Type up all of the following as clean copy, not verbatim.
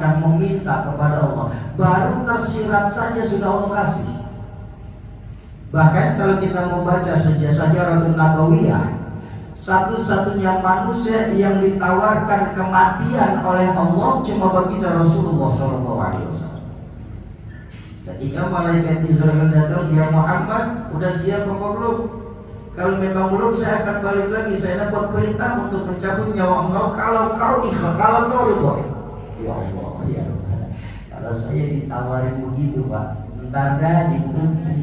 akan meminta kepada Allah, baru tersirat saja sudah Allah kasih. Bahkan kalau kita membaca sejarah Nabawiyah, satu-satunya manusia yang ditawarkan kematian oleh Allah cuma baginda Rasulullah SAW. Ketika malaikat Israel datang, ya Muhammad, udah siap apa belum? Kalau memang belum, saya akan balik lagi. Saya dapat perintah untuk mencabut nyawa engkau kalau kau ikhlas, kalau kau ridho. Ya Allah, ya Allah. Kalau saya ditawarin begitu, Pak, bentar dah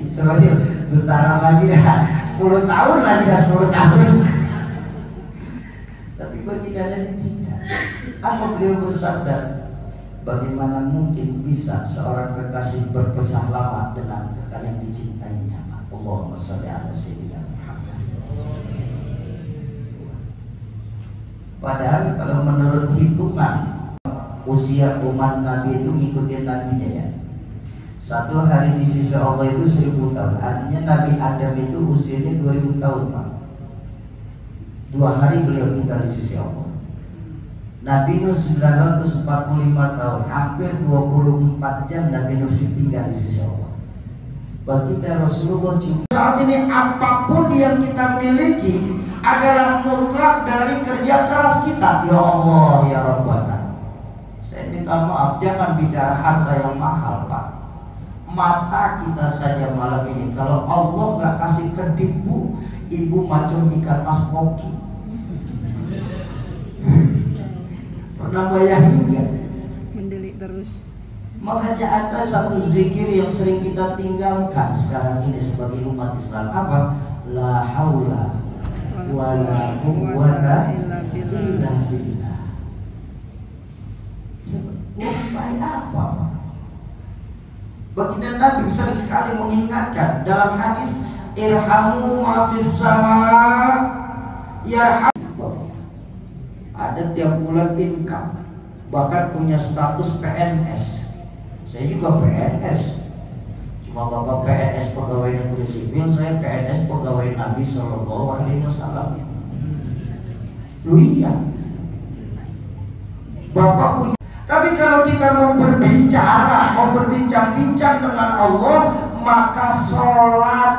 sebenarnya bentar lagi dah 10 tahun lagi dah 10 tahun. Tapi bagi kalian tidak. Apa beliau bersabda? Bagaimana mungkin bisa seorang kekasih berpisah lama dengan kekal yang dicintainya? Allahumma shalli ala sayyidina Muhammad. Padahal kalau menurut hitungan usia umat Nabi itu ngikutin nabinya ya. Satu hari di sisi Allah itu 1000 tahun. Artinya Nabi Adam itu usianya 2000 tahun, Pak. 2 hari beliau tinggal di sisi Allah. Nabi Nuh 945 tahun, hampir 24 jam Nabi Nuh tinggal di sisi Allah. Baginda Rasulullah juga. Saat ini apapun yang kita miliki adalah mutlak dari kerja keras kita. Ya Allah, ya Rabbana. Saya minta maaf, jangan bicara harta yang mahal, Pak. Mata kita saja malam ini, kalau Allah nggak kasih kedip, Bu, ibu macam ikan mas koki. Pernah bayangin nggak? Mendelik terus. Makanya ada satu zikir yang sering kita tinggalkan sekarang ini sebagai umat Islam. Apa? La haula wala quwwata illa billah. Upaya apa? Baginda Nabi sering kali mengingatkan dalam hadis, irhamu ma fis sama yarham. Ada tiap bulan income, bahkan punya status PNS. Saya juga PNS, cuma bapak PNS pegawai negeri sipil, saya PNS pegawai Nabi SAW. Lu iya, bapak punya. Tapi kalau kita mau berbicara, mau berbincang-bincang dengan Allah, maka sholat.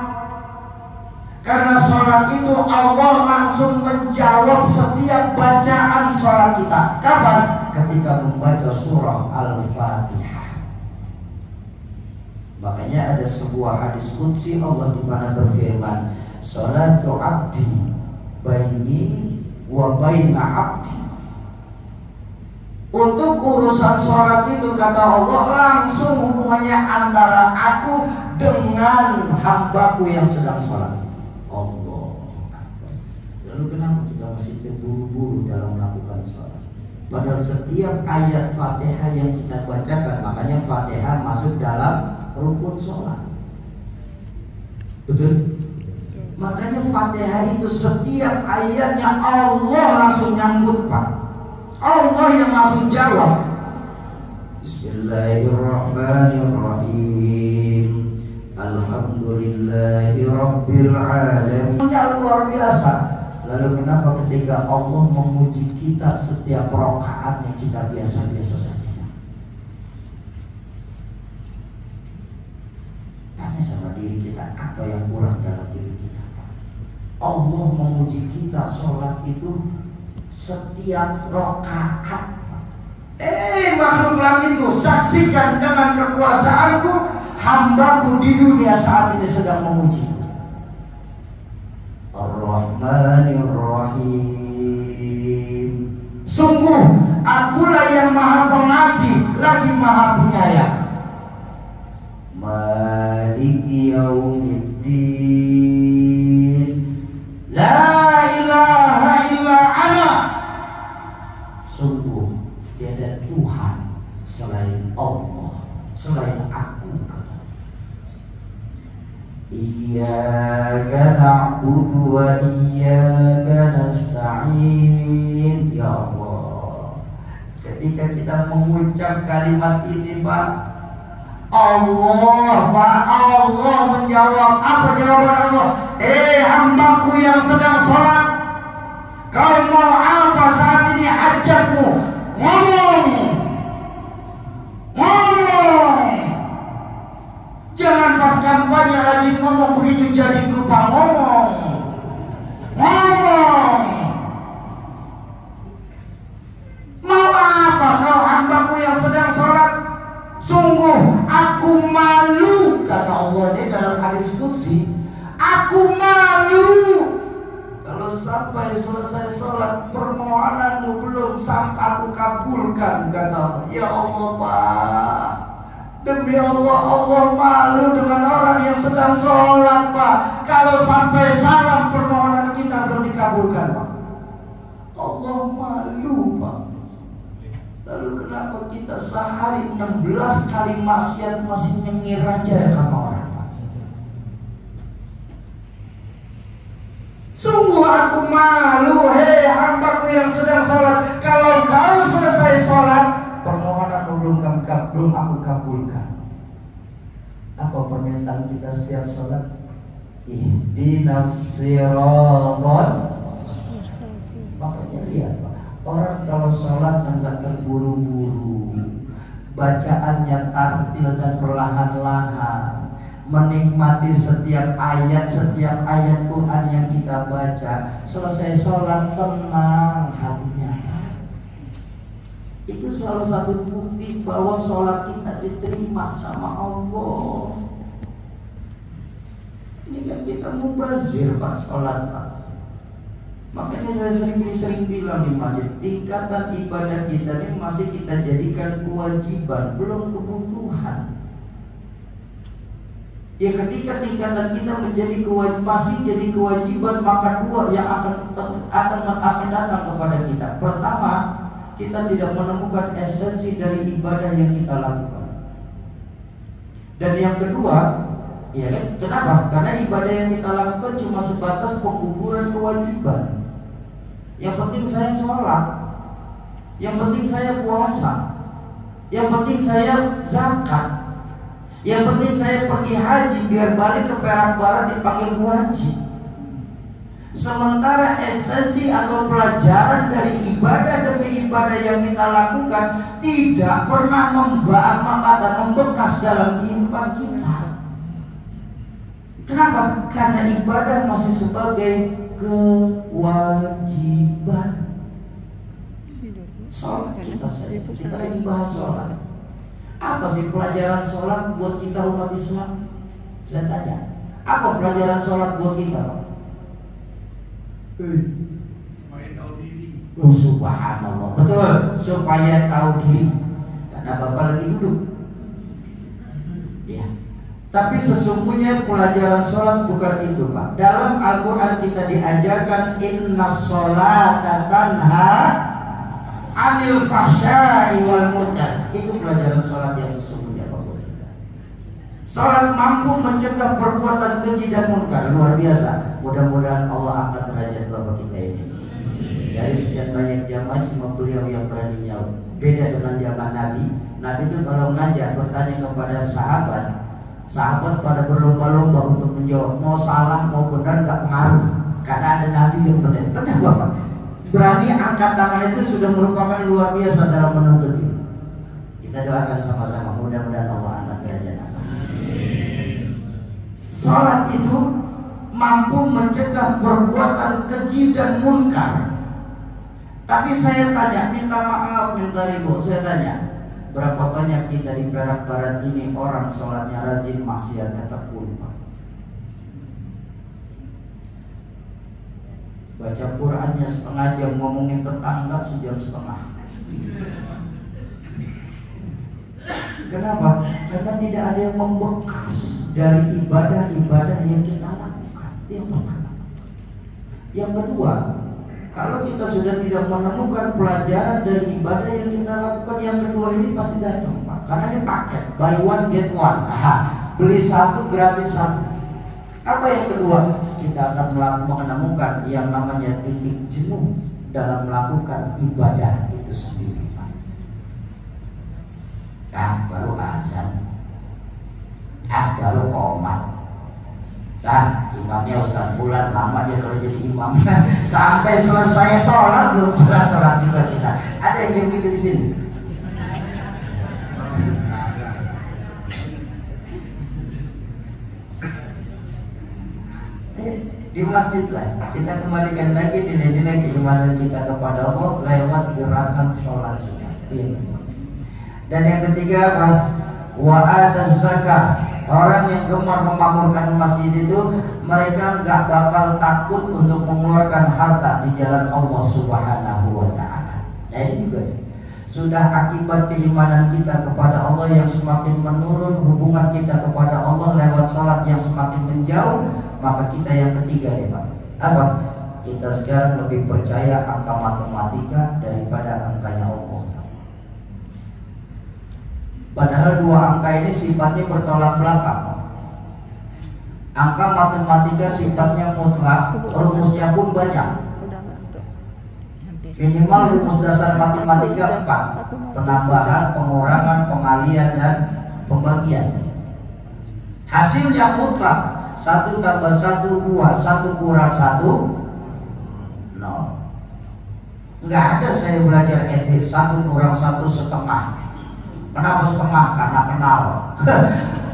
Karena sholat itu Allah langsung menjawab setiap bacaan sholat kita. Kapan? Ketika membaca surah Al-Fatihah. Makanya ada sebuah hadis qudsi Allah di mana berfirman, "Sholatu abdi baini wa baina abdi." Untuk urusan sholat itu kata Allah langsung hubungannya antara aku dengan hambaku yang sedang sholat. Allah. Lalu kenapa kita masih terburu-buru dalam melakukan sholat? Padahal setiap ayat Fatihah yang kita bacakan, makanya Fatihah masuk dalam rukun sholat. Betul? Makanya Fatihah itu setiap ayatnya Allah langsung nyambut, Pak. Allah yang langsung jawab. Bismillahirrahmanirrahim. Alhamdulillahi Rabbil Alamin. Luar biasa. Lalu kenapa ketika Allah memuji kita setiap rakaatnya kita biasa-biasa saja? Tanya sama diri kita, apa yang kurang dalam diri kita? Allah memuji kita sholat itu setiap rakaat. Makhluk langitku, saksikan dengan kekuasaanku, hambaku di dunia saat ini sedang memuji. Ar-Rahmanir-Rahim. Sungguh akulah yang maha pengasih lagi maha penyayang. Maliki yaumiddin. La ilaha illa ana. Sungguh tiada Tuhan selain Allah, selain aku. Iyyaka na'budu wa iyyaka nasta'in. Ya Allah, ketika kita mengucap kalimat ini, Pak, Allah menjawab. Apa jawaban Allah? Hambaku yang sedang sholat, kau mau apa saat ini hajatmu? Ngomong. rajin ngomong, begitu jadi lupa ngomong. Mau apa kau hambaku yang sedang sholat? Sungguh aku malu, kata Allah ini dalam hadis qudsi. Aku malu kalau sampai selesai sholat permohonanmu belum sampai aku kabulkan, kata Allah. Ya Allah Pak, demi Allah, Allah malu dengan orang yang sedang sholat Pak. Kalau sampai salam permohonan kita belum dikabulkan Pak, Allah malu Pak. Lalu kenapa kita sehari 16 kali maksiat masih nyengir aja sama orang Pak? Sungguh aku malu, hei hambaku yang sedang sholat. Kalau kau selesai sholat permohonan belum aku kabulkan. Apa permintaan kita setiap sholat? Ihdinas siratal. Makanya lihat Pak, orang kalau sholat enggak terburu-buru, bacaannya tartil dan perlahan-lahan, menikmati setiap ayat Quran yang kita baca. Selesai sholat tenang hatinya. Itu salah satu bukti bahwa sholat kita diterima sama Allah. Ini kan kita mubazir Pak sholat Pak. Makanya saya sering bilang di masjid, tingkatan ibadah kita ini masih kita jadikan kewajiban, belum kebutuhan. Ya ketika tingkatan kita menjadi masih jadi kewajiban, maka dua yang akan datang kepada kita. Pertama, kita tidak menemukan esensi dari ibadah yang kita lakukan. Dan yang kedua, ya kan? Kenapa? Karena ibadah yang kita lakukan cuma sebatas pengguguran kewajiban. Yang penting saya sholat, yang penting saya puasa, yang penting saya zakat, yang penting saya pergi haji biar balik ke Perak Barat dipanggil Bu Haji. Sementara esensi atau pelajaran dari ibadah demi ibadah yang kita lakukan tidak pernah membekas dalam kehidupan kita. Kenapa? Karena ibadah masih sebagai kewajiban. Sholat kita saja, kita lagi bahas sholat. Apa sih pelajaran sholat buat kita umat Islam? Saya tanya, apa pelajaran sholat buat kita? Supaya tahu diri. Oh subhanallah, betul, supaya tahu diri. Karena Bapak lagi duduk. Ya. Tapi sesungguhnya pelajaran sholat bukan itu Pak. Dalam Al-Quran kita diajarkan innas sholata tanha anil fahsya'i wal munkar. Itu pelajaran sholat yang sesungguhnya Bapak kita. Sholat mampu mencegah perbuatan keji dan munkar. Luar biasa. Mudah-mudahan Allah angkat derajat Bapak kita ini. Dari sekian banyak jamaah cuma beliau yang berani jawab. Beda dengan zaman Nabi. Nabi itu kalau ngajar bertanya kepada sahabat pada berlomba-lomba untuk menjawab, mau salah mau benar nggak pengaruh, karena ada Nabi yang benar. Benar Bapak, berani angkat tangan itu sudah merupakan luar biasa dalam menuntut ilmu. Kita doakan sama-sama, mudah-mudahan Allah angkat derajat. Salat itu mampu mencegah perbuatan keji dan munkar. Tapi saya tanya, minta maaf, minta ridho, saya tanya, berapa banyak kita di Perak Barat ini orang sholatnya rajin, maksiatnya tekun Pak? Baca Qurannya setengah jam, ngomongin tetangga sejam setengah. Kenapa? Karena tidak ada yang membekas dari ibadah-ibadah yang kita lakukan. Yang pertama. Yang kedua, kalau kita sudah tidak menemukan pelajaran dari ibadah yang kita lakukan, yang kedua ini pasti datang Pak. Karena ini paket, buy one get one. Beli satu gratis satu. Apa yang kedua? Kita akan menemukan yang namanya titik jenuh dalam melakukan ibadah itu sendiri Pak. Baru azan, baru qomat. Imamnya Ustaz Bulan, lama dia kalau jadi imam. Sampai selesai sholat belum sholat juga kita. Ada yang begitu di sini. masjid lah. Kita kembalikan lagi nilai-nilai keimanan kita kepada Allah lewat gerakan sholat sunat. Dan yang ketiga apa? Wa ataz zakat. Orang yang gemar memakmurkan masjid itu, mereka nggak bakal takut untuk mengeluarkan harta di jalan Allah Subhanahu wa Ta'ala. Nah ini juga sudah akibat keimanan kita kepada Allah yang semakin menurun, hubungan kita kepada Allah lewat salat yang semakin menjauh, maka kita yang ketiga ya Pak, apa? Kita sekarang lebih percaya angka matematika daripada angkanya Allah. Padahal dua angka ini sifatnya bertolak belakang. Angka matematika sifatnya mutlak, rumusnya pun banyak. Minimal rumus dasar matematika 4: penambahan, pengurangan, pengalian, dan pembagian. Hasilnya mutlak, 1 tambah 1 2, 1 kurang 1 0. Nggak ada saya belajar SD 1 kurang 1 setengah. Kenapa setengah? Karena kenal.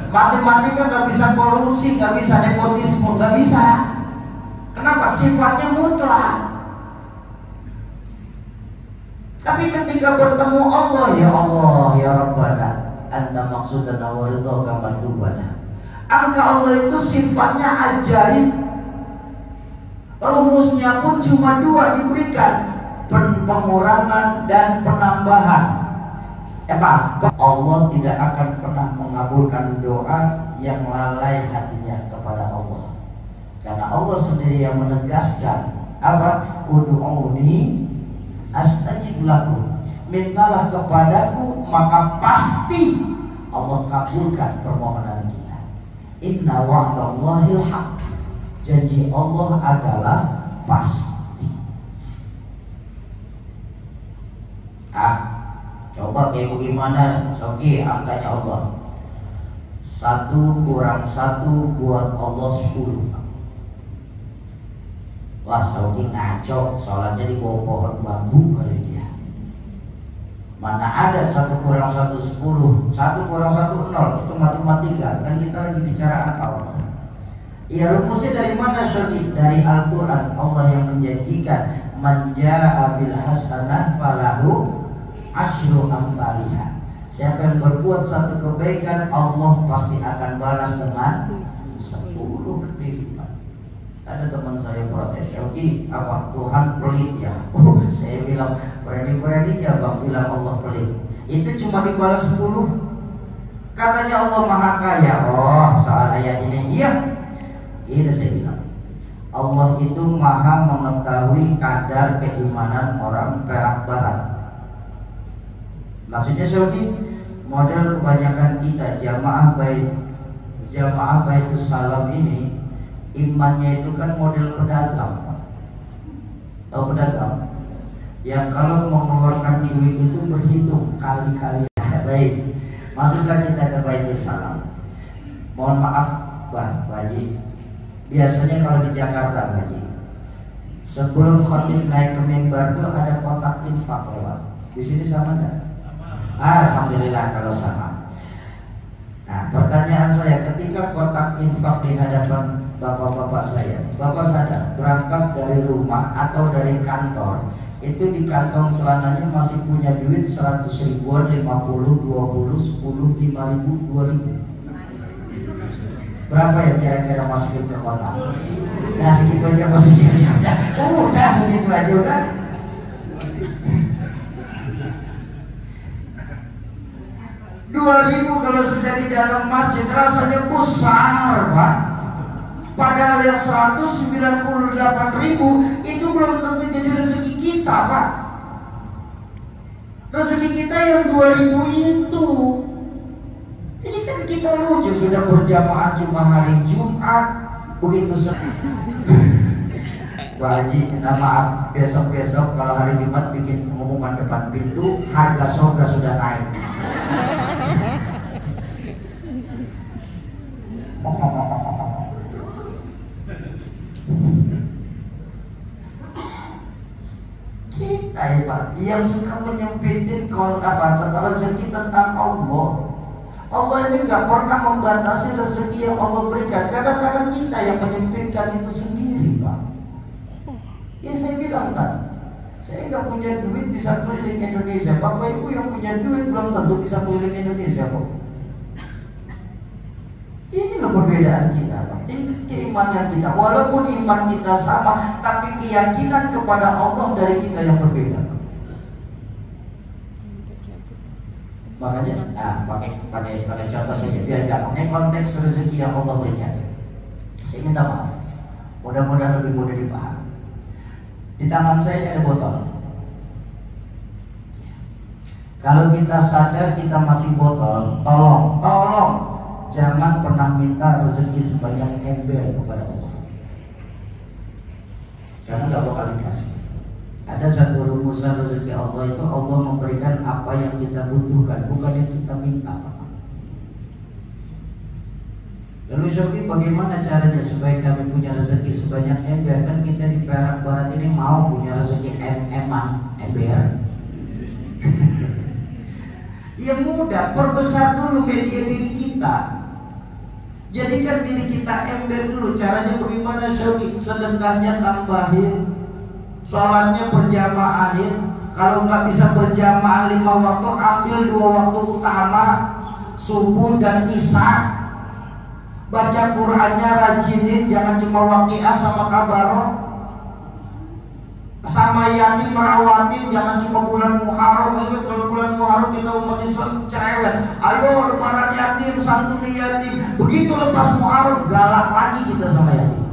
Matematika nggak bisa kolusi, nggak bisa nepotisme, nggak bisa. Kenapa? Sifatnya mutlak. Tapi ketika bertemu Allah, ya Allah, ya Rabbana, Anta maksudana wa ridhaka matubana. Angka Allah itu sifatnya ajaib. Rumusnya pun cuma 2 diberikan, pengurangan dan penambahan. Pak, Allah tidak akan pernah mengabulkan doa yang lalai hatinya kepada Allah. Karena Allah sendiri yang menegaskan apa? Ud'uni astajib lakum. Mintalah kepadaku maka pasti Allah kabulkan permohonan kita. Inna wa'dallahil haq. Janji Allah adalah pasti. Coba kayak bagaimana Soki angkanya Allah. 1 kurang 1 buat Allah 10. Wah Soki ngaco, sholatnya di bawah pohon bambu kali dia. Mana ada 1 kurang 1 10, 1 kurang 1 0. Itu matematika. Kan kita lagi bicara angka Allah. Ya rumusnya dari mana Soki? Dari Al-Quran. Allah yang menjanjikan man jaa'a bil hasanah falahu asyru amsalihah. Siapa yang berbuat satu kebaikan, Allah pasti akan balas dengan 10 kali lipat. Ada teman saya protes, Yogi, apa Tuhan pelit ya? Saya bilang berani-beraninya Bang bilang Allah pelit. Itu cuma dibalas 10. Katanya Allah Maha Kaya. Oh, soal ayat ini iya. Ini saya bilang. Allah itu Maha mengetahui kadar keimanan orang Perak Barat. Maksudnya seperti model kebanyakan kita jamaah Baitus Salam ini imannya itu kan model pedagang. Tahu pedagang? Yang kalau mengeluarkan duit itu berhitung kali-kali. Baik, masuklah kita ke Baitus Salam. Mohon maaf Pak Haji. Biasanya kalau di Jakarta Haji, sebelum khotib naik ke mimbar itu ada kotak infak lewat. Di sini sama enggak? Alhamdulillah kalau sama. Nah pertanyaan saya, ketika kotak infak di hadapan bapak-bapak saya, bapak sadar berangkat dari rumah atau dari kantor, itu di kantong celananya masih punya duit 100 ribuan, 50, 20, 10, 5 ribu, 2 ribu. Berapa yang kira-kira masukin ke kotak? Nah segitu aja masukin aja. Udah segitu aja udah. Rp2.000 kalau sudah di dalam masjid rasanya besar Pak. Padahal yang 198.000 itu belum tentu jadi rezeki kita Pak. Rezeki kita yang 2.000 itu. Ini kan kita lucu sudah berjamaah cuma hari Jumat begitu Pak Haji, minta maaf besok-besok kalau hari Jumat bikin pengumuman depan pintu harga surga sudah naik. Kita Pak yang suka menyempitin kalau rezeki tentang Allah. Allah ini nggak pernah membatasi rezeki yang Allah berikan. Kadang-kadang kita yang menyempitkan itu sendiri Pak. Ya saya bilang kan, saya nggak punya duit bisa keliling Indonesia. Bapak Ibu yang punya duit belum tentu bisa keliling Indonesia kok. Ini loh perbedaan kita, ini keimanan kita. Walaupun iman kita sama, tapi keyakinan kepada Allah dari kita yang berbeda. Makanya, pakai contoh saja biar gampang. Ini konteks rezeki yang Allah berikan. Saya minta maaf. Mudah-mudahan lebih mudah dipahami. Di tangan saya ini ada botol. Kalau kita sadar kita masih botol, tolong jangan pernah minta rezeki sebanyak ember kepada Allah. Karena gak bakal dikasih. Ada satu rumusan rezeki Allah itu, Allah memberikan apa yang kita butuhkan, bukan yang kita minta. Lalu Syofi, bagaimana caranya supaya kami punya rezeki sebanyak ember? Kan kita di Perak Barat ini mau punya rezeki ember. Ya mudah, perbesar dulu media diri kita. Jadikan diri kita ember dulu. Caranya bagaimana Syofi? Sedekahnya tambahin, sholatnya berjamaahin. Kalau nggak bisa berjamaah 5 waktu, ambil 2 waktu utama, subuh dan isya. Baca Qurannya rajinin, jangan cuma waqiah sama kabaroh. Sama yatim merawatin, jangan cuma bulan Muharram aja. Kalau bulan Muharram kita umat Islam cerewet, ayo lebaran yatim, santuni yatim. Begitu lepas Muharram, galak lagi kita sama yatim.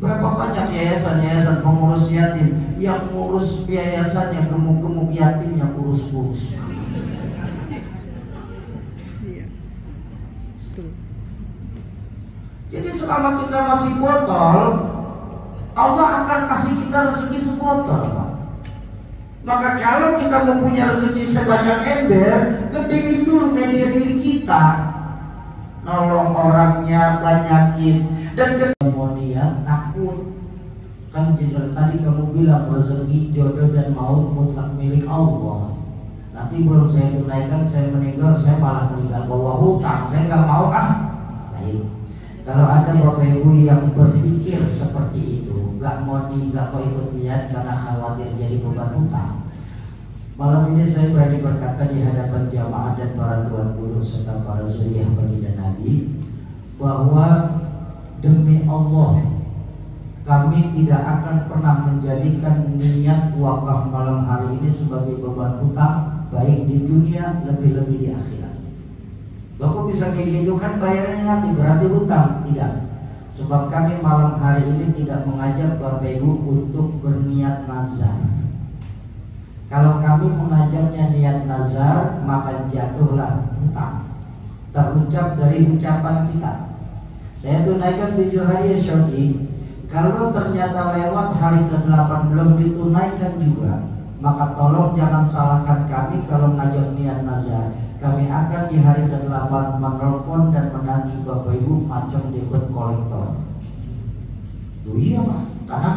Berapa banyak yayasan-yayasan pengurus yatim yang ngurus yayasannya gemuk-gemuk, yatimnya kurus-kurus. Jadi selama kita masih botol, Allah akan kasih kita rezeki sebotol. Maka kalau kita mempunyai rezeki sebanyak ember, gedein dulu media diri kita. Nolong orangnya, banyakin. Dan kemudian takut. Kan tadi kamu bilang rezeki, jodoh dan maut mutlak milik Allah. Nanti belum saya tunaikan, saya meninggal, saya malah meninggal bawa hutang. Saya nggak mau Baik. Kalau ada Bapak Ibu yang berpikir seperti itu, nggak mau ikut niat karena khawatir jadi beban hutang. Malam ini saya berani berkata di hadapan jamaah dan para tuan guru serta para zuriyah baginda Nabi, bahwa demi Allah kami tidak akan pernah menjadikan niat wakaf malam hari ini sebagai beban hutang, baik di dunia lebih-lebih di akhirat. Bapak bisa kayak gitu kan, bayarnya nanti berarti hutang? Tidak. Sebab kami malam hari ini tidak mengajak Bapak Ibu untuk berniat nazar. Kalau kami mengajaknya niat nazar, maka jatuhlah hutang, terucap dari ucapan kita. Saya tunaikan 7 hari ya Syoki. Kalau ternyata lewat hari ke-8 belum ditunaikan juga, maka tolong jangan salahkan kami kalau ngajak niat nazar. Kami akan di hari ke-8 menelpon dan menagih Bapak Ibu macam debit kolektor. Oh iya Pak, karena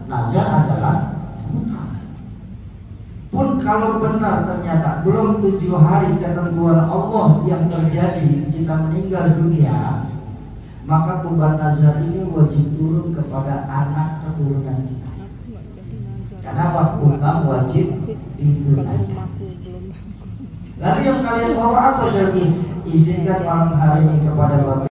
nazar adalah hutang. Pun kalau benar ternyata belum 7 hari ketentuan Allah yang terjadi kita meninggal dunia, maka beban nazar ini wajib turun kepada anak keturunan kita. Karena hutang wajib ditunaikan. Lalu yang kalian bawa apa Syarki? Izinkan malam hari ini kepada Bapak